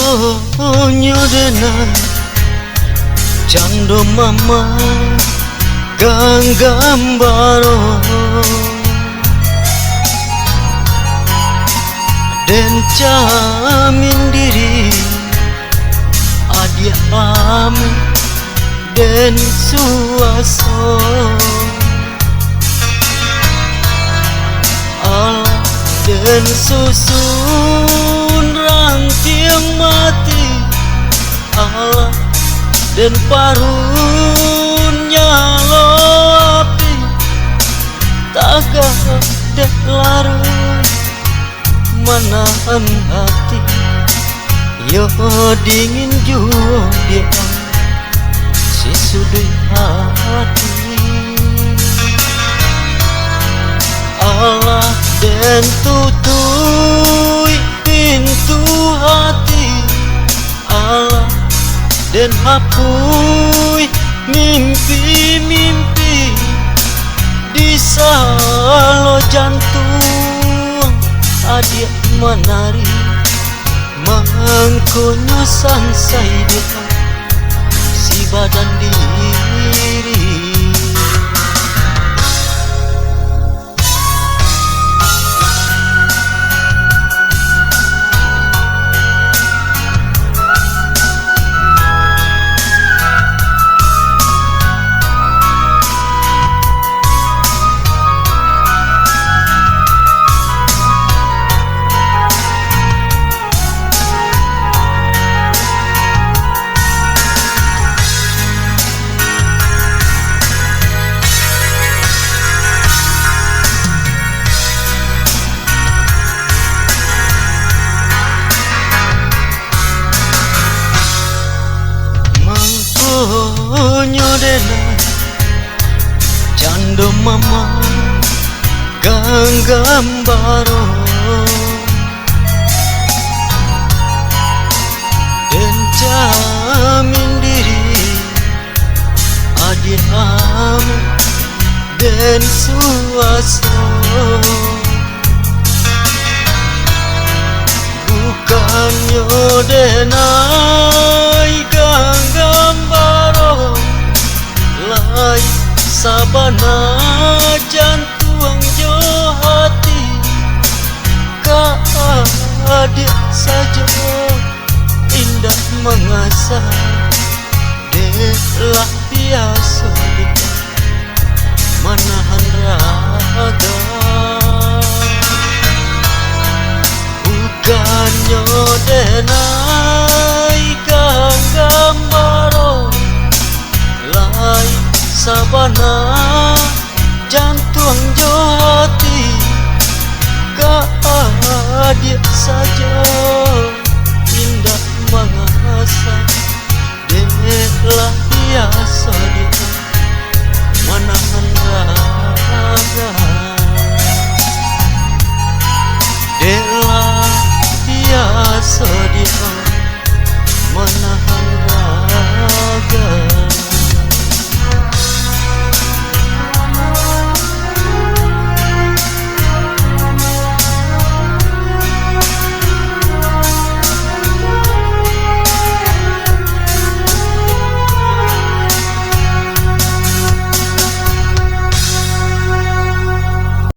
Mangkonyo denai Cando mama Ganggambaro Den camin diri Adia ami Den suaso Allah Den susun rantiang mati Allah Den parunnya lo api Tagah dek larut Menahan hati Yo dingin jua dia Si sudui hati Allah den tutui pintu hati Allah den hapui mimpi-mimpi Di salo jantung adia menari Mangkonyo sansai dia Si badan diri Mangkonyo denai Cando mama Ganggambaro Den camin diri Adia ami Den suaso Bukannya denai Ganggambaro Lai sabana jantung jo hati Ka adik saja indah mengasah Delah biasa dia menahan raga Bukannya denai Ganggambaro Lai sabana jantung jo hati Ka adik saja indah mengasah Delah